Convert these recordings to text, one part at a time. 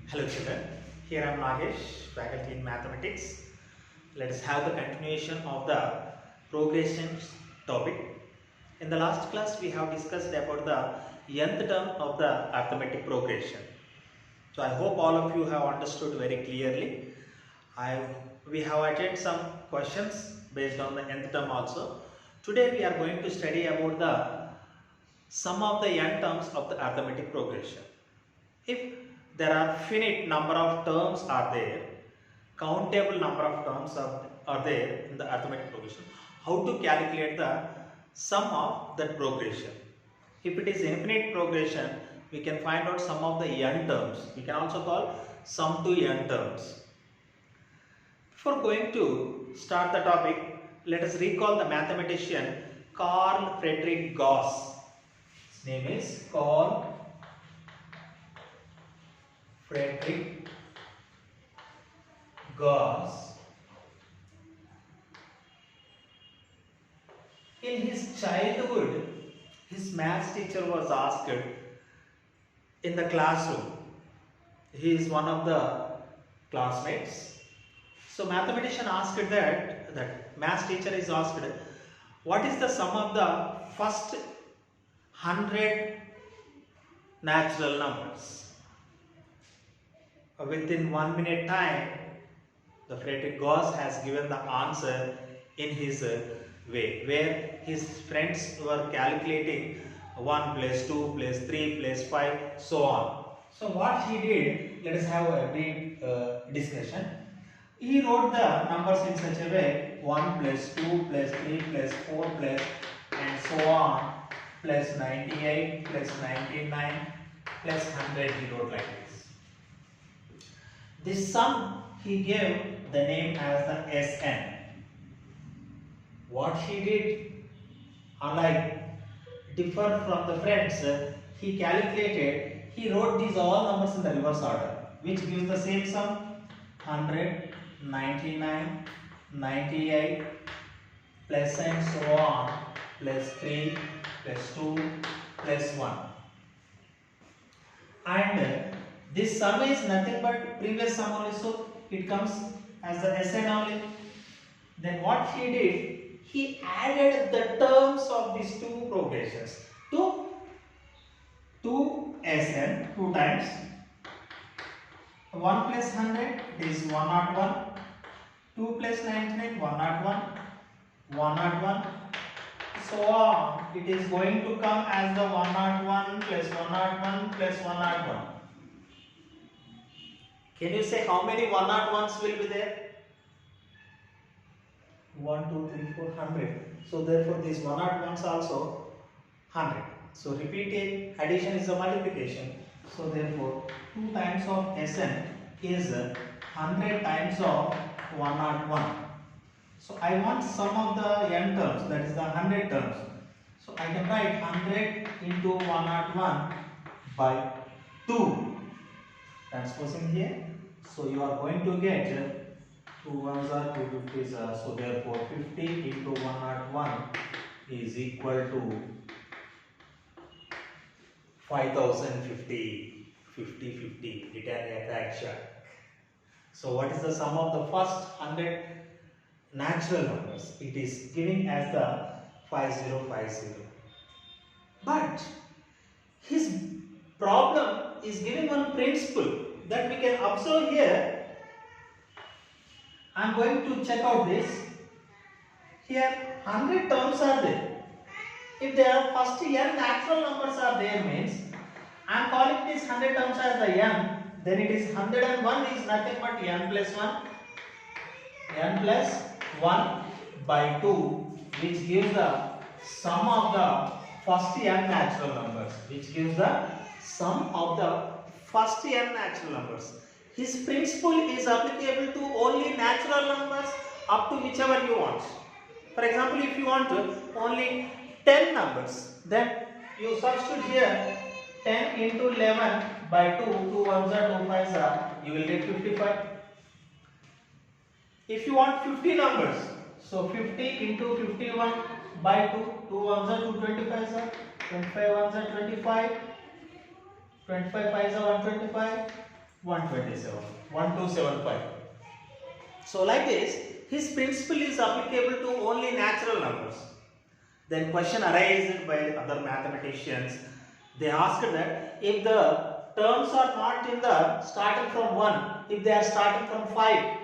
Hello children, here I am Nagesh, faculty in mathematics. Let us have the continuation of the progression topic. In the last class we have discussed about the nth term of the arithmetic progression. So I hope all of you have understood very clearly. We have attended some questions based on the nth term also. Today we are going to study about the sum of the n terms of the arithmetic progression. If there are finite number of terms are there, countable number of terms are there in the arithmetic progression, how to calculate the sum of that progression? If it is infinite progression, we can find out sum of the n terms. We can also call sum to n terms. Before going to start the topic, let us recall the mathematician Carl Friedrich Gauss. His name is Carl Friedrich Gauss. In his childhood, his maths teacher was asked in the classroom. He is one of the classmates. So mathematician asked that maths teacher is asked, what is the sum of the first 100 natural numbers? Within 1 minute time, the Friedrich Gauss has given the answer in his way, where his friends were calculating 1 plus 2 plus 3 plus 5, so on. So what he did, let us have a brief discussion. He wrote the numbers in such a way: 1 plus 2 plus 3 plus 4 plus and so on, plus 98 plus 99 plus 100. He wrote like this. This sum he gave the name as the Sn. What he did, unlike differ from the friends, he calculated, he wrote these all numbers in the reverse order, which gives the same sum: 100, 99, 98, plus and so on, plus 3, plus 2, plus 1. And this sum is nothing but previous sum only, so it comes as the Sn only. Then what he did, he added the terms of these two progressions to 2 Sn, 2 times 1 plus 100 is 101, 2 plus 99 101, 101, so on. It is going to come as the 101 plus 101 plus 101. Can you say how many 101s will be there? 1, 2, 3, 4, 100. So therefore these 101s also 100. So repeated addition is a multiplication. So therefore 2 times of Sn is 100 times of 101. So I want sum of the n terms, that is the 100 terms. So I can write 100 into 101 by 2. Transposing here. So you are going to get 2 ones are 2 50s are, so therefore 50 into 101 is equal to 5050. 50 50, return a fraction. So what is the sum of the first 100 natural numbers? It is giving as the 5050. But his problem is giving one principle that we can observe here. I am going to check out this. Here 100 terms are there. If there are first n natural numbers are there, means I am calling this 100 terms as the n. Then it is 101 is nothing but n plus 1. N plus 1 by 2, which gives the sum of the first n natural numbers. Which gives the sum of the first n natural numbers. His principle is applicable to only natural numbers up to whichever you want. For example, if you want only 10 numbers, then you substitute here 10 into 11 by 2, 2 ones are 2 fives are, you will get 55. If you want 50 numbers, so 50 into 51 by 2, 2 ones are 2 25s are, 25 ones are 25, 25 5s are 125, 127, 1275. So like this, his principle is applicable to only natural numbers. Then question arises by other mathematicians. They asked that if the terms are not in the starting from 1, if they are starting from 5,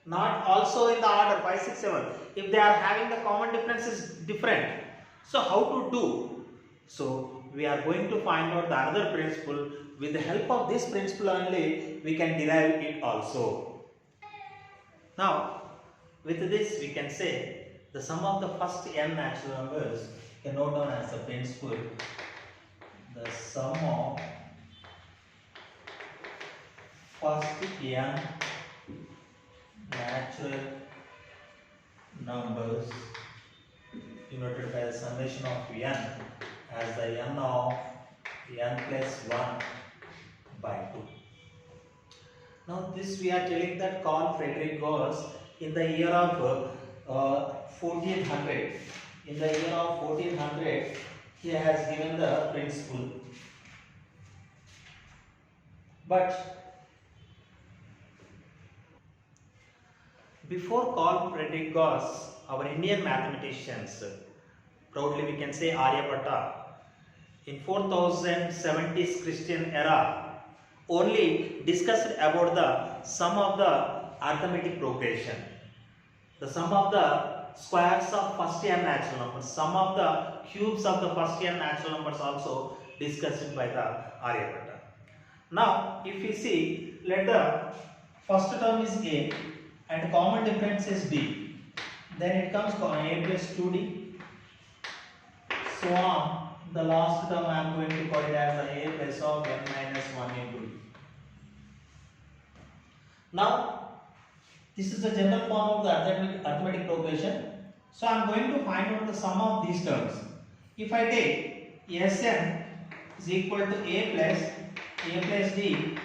not also in the order 5, 6, 7, if they are having the common difference is different. So how to do? So we are going to find out the other principle. With the help of this principle only, we can derive it also. Now, with this we can say the sum of the first n natural numbers can note down as the principle. The sum of first n natural numbers denoted by the summation of n as the n of n plus 1 by 2. Now this we are telling that Carl Friedrich Gauss in the year of 1400. In the year of 1400 he has given the principle. But before Carl Friedrich Gauss, our Indian mathematicians, proudly we can say Aryabhatta, in 4070s Christian era, only discussed about the sum of the arithmetic progression, the sum of the squares of first n natural numbers, sum of the cubes of the first n natural numbers also discussed by the Aryabhatta. Now, if you see, let the first term is a and common difference is d, then it comes to a plus 2d, so on. The last term I am going to call it as a plus of n minus 1 into d. Now, this is the general form of the arithmetic progression. So I am going to find out the sum of these terms. If I take Sn is equal to a plus d,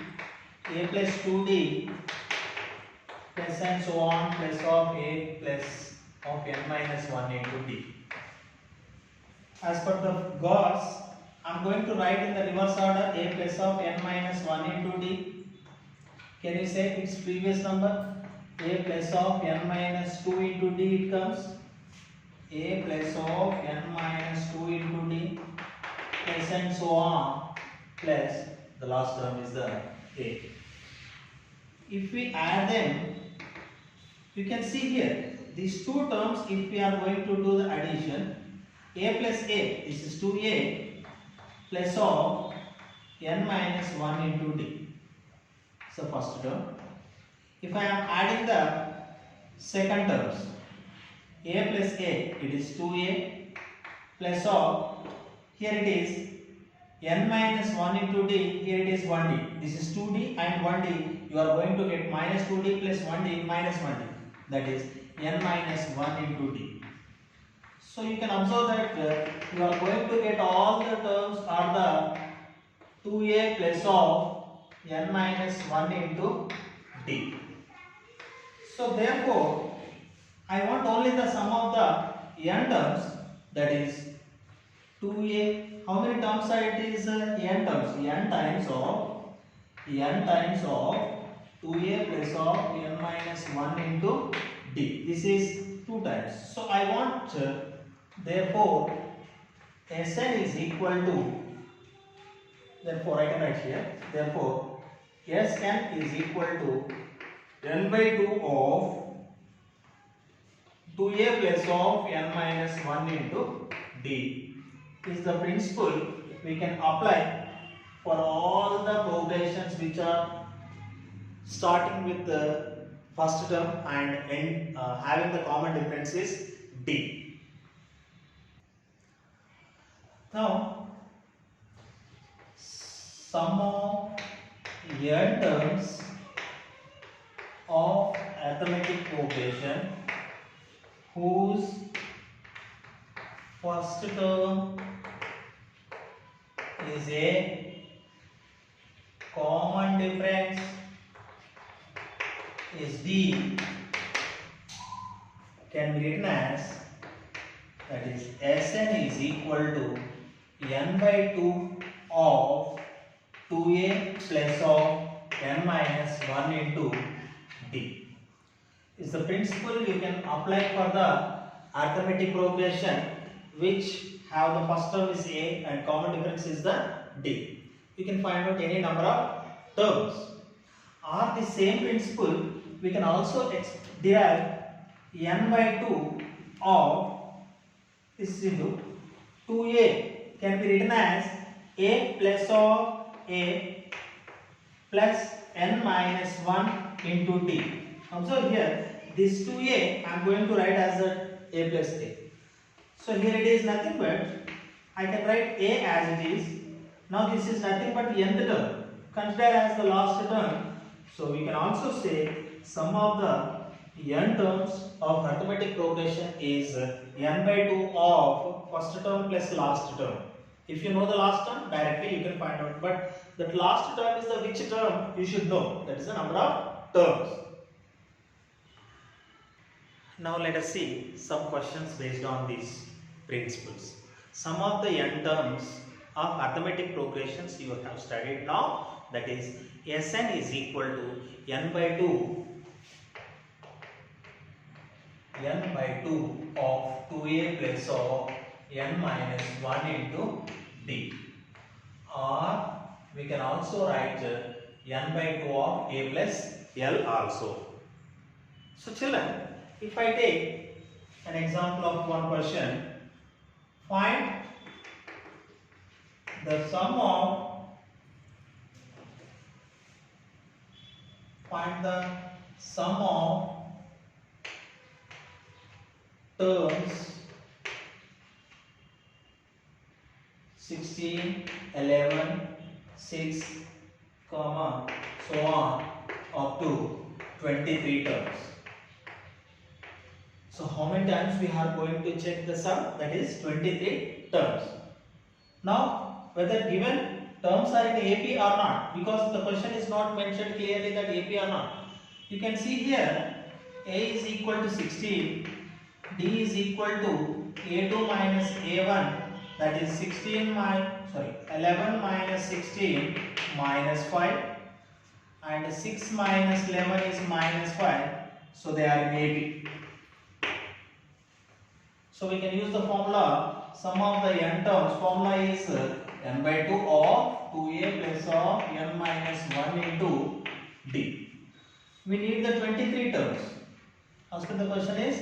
a plus 2d, plus and so on, plus of a plus of n minus 1 into d. As per the Gauss, I am going to write in the reverse order a plus of n minus 1 into d. Can you say its previous number? A plus of n minus 2 into d it comes. A plus of n minus 2 into d plus and so on, plus the last term is the a. If we add them, you can see here these two terms. If we are going to do the addition, a plus a, this is 2a plus of n minus 1 into d. So first term. If I am adding the second terms, a plus a, it is 2a plus of, here it is n minus 1 into d, here it is 1d. This is 2d and 1d. You are going to get minus 2d plus 1d minus 1d. That is n minus 1 into d. So you can observe that you are going to get all the terms are the 2a plus of n minus 1 into d. So therefore, I want only the sum of the n terms, that is 2a. How many terms are it is n terms? n times of 2a plus of n minus 1 into d. This is 2 times. So I want therefore Sn is equal to, therefore I can write here, therefore Sn is equal to n by 2 of 2a plus of n minus 1 into d. Is the principle we can apply for all the progressions which are starting with the first term and having the common difference is d. Now, sum of n terms of arithmetic progression whose first term is a common difference is d can be written as, that is Sn is equal to n by 2 of 2a plus of n minus 1 into d. Is the principle you can apply for the arithmetic progression which have the first term is a and common difference is the d. You can find out any number of terms. Or the same principle we can also derive n by 2 of this into 2a can be written as a plus of a plus n minus 1 into d. Observe here, this 2a I am going to write as a plus a. So here it is nothing but I can write a as it is. Now this is nothing but nth term. Consider as the last term. So we can also say sum of the n terms of arithmetic progression is n by 2 of first term plus last term. If you know the last term, directly you can find out. But that last term is the which term you should know. That is the number of terms. Now let us see some questions based on these principles. Sum of the n terms of arithmetic progressions you have studied now, that is Sn is equal to n by 2 of 2a plus of n minus 1 into d. Or we can also write n by 2 of a plus l also. So children, if I take an example of one question, find the sum of terms 16, 11, 6, comma, so on up to 23 terms. So how many times we are going to check the sum? That is 23 terms. Now whether given terms are in AP or not, because the question is not mentioned clearly that AP or not. You can see here A is equal to 16, D is equal to A2 minus A1, that is 11 minus 16 minus 5, and 6 minus 11 is minus 5, so they are in AP. So we can use the formula sum of the n terms. Formula is n by 2 of 2a plus of n minus 1 into d. We need the 23 terms. As per the question is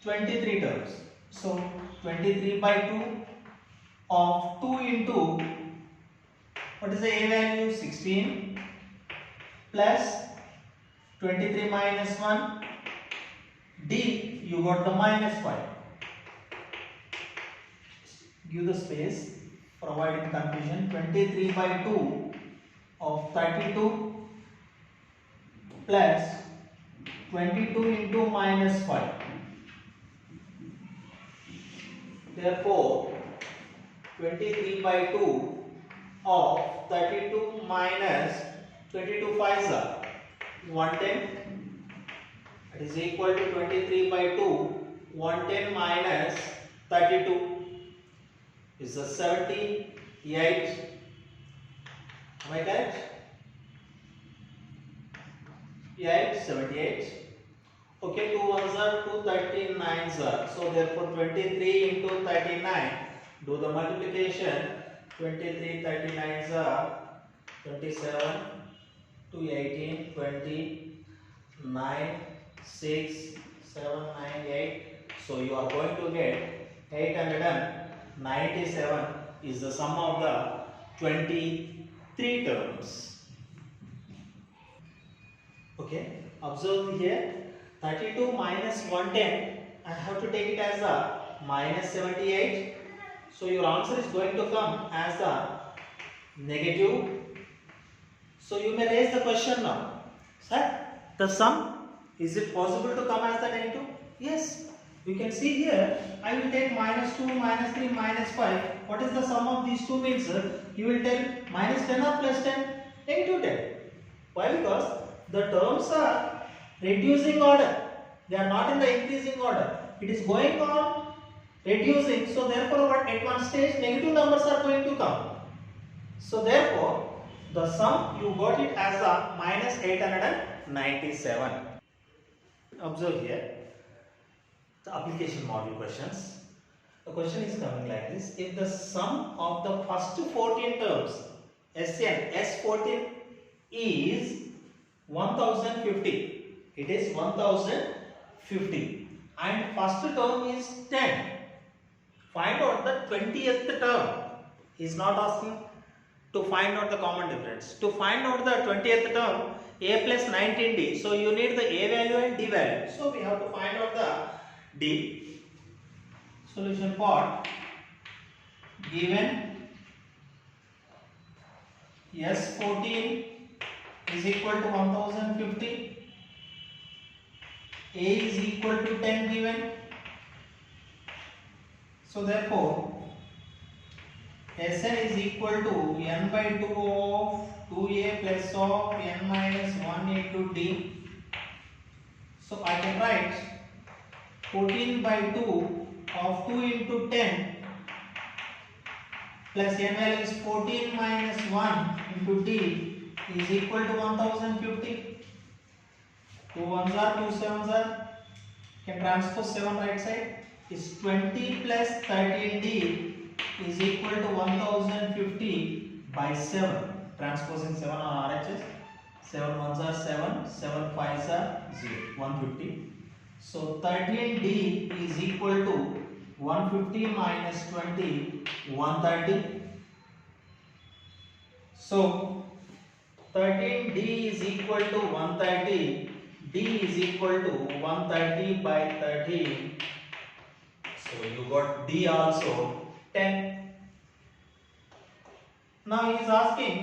23 terms. So 23 by 2 of 2 into, what is the a value? 16 plus 23 minus 1 d, you got the minus 5. Give the space for avoiding confusion. 23 by 2 of 32 plus 22 into minus 5. Therefore 23 by 2 of 32 minus 22 5s are 110. It is equal to 23 by 2, 110 minus 32 is the 78. Am I correct? 78. Okay, 2 ones are 2 39s are. So therefore 23 into 39. Do the multiplication. 23 39s are 27, 2 18, 20, 9, 6, 7, 9, 8. So you are going to get 897 is the sum of the 23 terms. Okay, observe here 32 minus 110, I have to take it as a minus 78. So your answer is going to come as the negative. So you may raise the question now, sir, the sum, is it possible to come as the negative? Yes. You can see here, I will take minus 2, minus 3, minus 5. What is the sum of these two means? You will tell minus 10 or plus 10? Negative 10. Why? Because the terms are reducing order. They are not in the increasing order. It is going on reducing. So therefore at one stage negative numbers are going to come. So therefore The sum you got it as a minus 897. Observe here the application model questions. The question is coming like this: if the sum of the first 14 terms Sn S14 is 1050, it is 1050, and first term is 10. Find out the 20th term. He is not asking to find out the common difference. To find out the 20th term, a plus 19d. So you need the a value and d value. So we have to find out the d. Solution part: given S14 is equal to 1050, a is equal to 10 given. So therefore Sn is equal to n by 2 of 2a plus of n minus 1 into d. So I can write 14 by 2 of 2 into 10 plus n value is 14 minus 1 into d is equal to 1050. 2 ones are 2 sevens are, can transpose 7 right side, is 20 plus 13d is equal to 1050 by 7. Transposing 7 on RHS. 7 ones are 7, 7 fives are 0, 150. So 13d is equal to 150 minus 20, 130. So 13d is equal to 130, d is equal to 130 by 13. So you got d also 10. Now he is asking,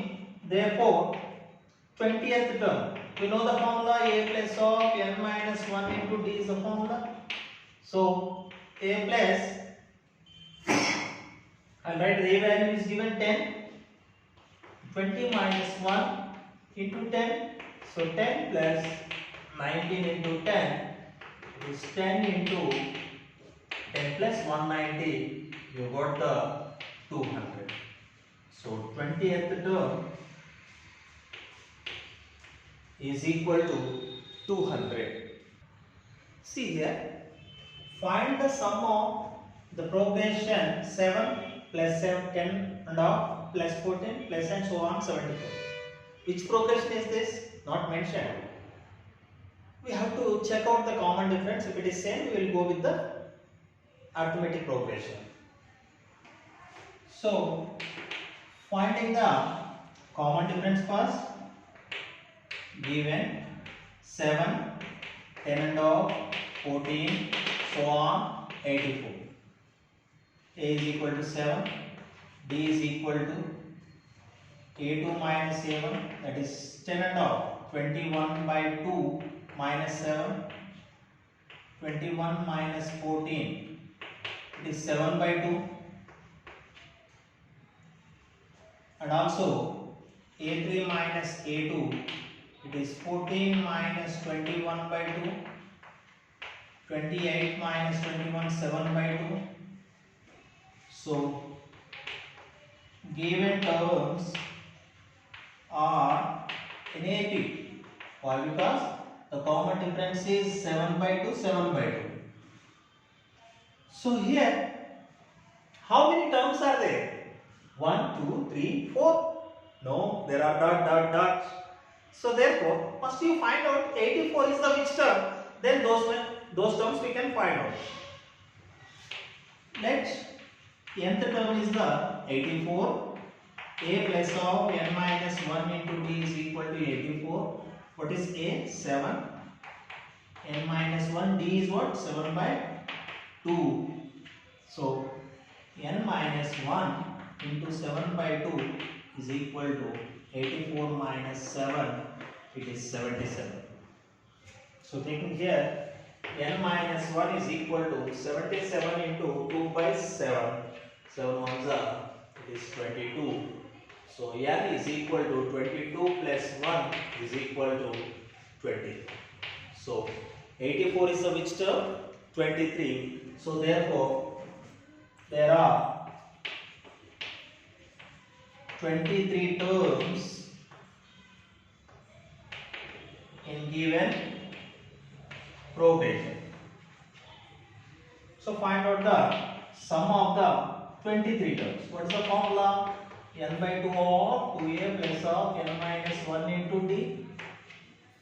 therefore 20th term. We know the formula, a plus of n minus 1 into d is the formula. So a plus, I'll write the a value is given 10. 20 minus 1 into 10. So 10 plus 19 into 10 is 10 into 10 plus 190. You got the 200. So 20th term is equal to 200. See here, find the sum of the progression 7 plus 7, 10 and half plus 14 plus and so on 74. Which progression is this? Not mentioned. We have to check out the common difference. If it is same, we will go with the arithmetic progression. So, finding the common difference first, given 7, 10 and half, 14, so on 84. A is equal to 7, D is equal to A2 minus A1, that is 10 and half, 21 by 2 minus 7, 21 minus 14, it is 7 by 2. And also A3 minus A2, it is 14 minus 21 by 2, 28 minus 21, 7 by 2. So given terms are negative. Why? Because the common difference is 7 by 2, 7 by 2. So here, how many terms are there? 1, 2, 3, 4. No, there are dots. So therefore, first you find out 84 is the which term. Then those terms we can find out. Next, nth term is the 84. A plus of n minus 1 into d is equal to 84. What is A? 7. N minus 1, d is what? 7 by 2. So n minus 1 into 7 by 2 is equal to 84 minus 7, it is 77. So taking here, n minus 1 is equal to 77 into 2 by 7. 7 ones are, it is 22. So n is equal to 22 plus 1 is equal to 20. So 84 is the which term? 23. So therefore, there are 23 terms in given progression. So find out the sum of the 23 terms. What is the formula? N by 2 of 2a plus of n minus 1 into d.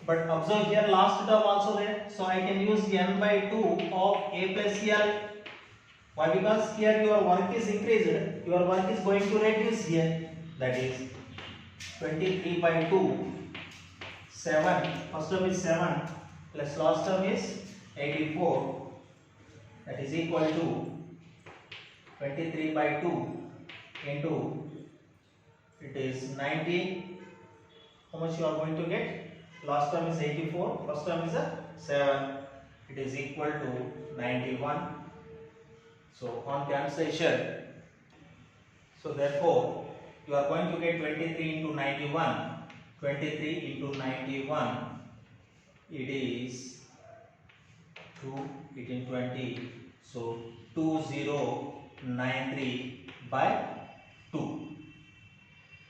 But observe here last term also there. So I can use n by 2 of a plus l. Why? Because here your work is increased. Your work is going to reduce here. That is 23 by 2. 7. First term is 7 plus last term is 84. That is equal to 23 by 2 into it is 90. How much you are going to get? Last term is 84, first term is 7. It is equal to 91. So on cancellation, so therefore you are going to get 23 into 91. 23 into 91, it is 2, 18, 20. So 2093 by 2.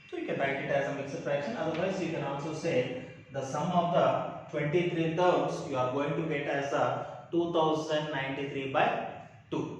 So you can write it as a mixed fraction. Otherwise, you can also say the sum of the 23 terms you are going to get as a 2093 by 2.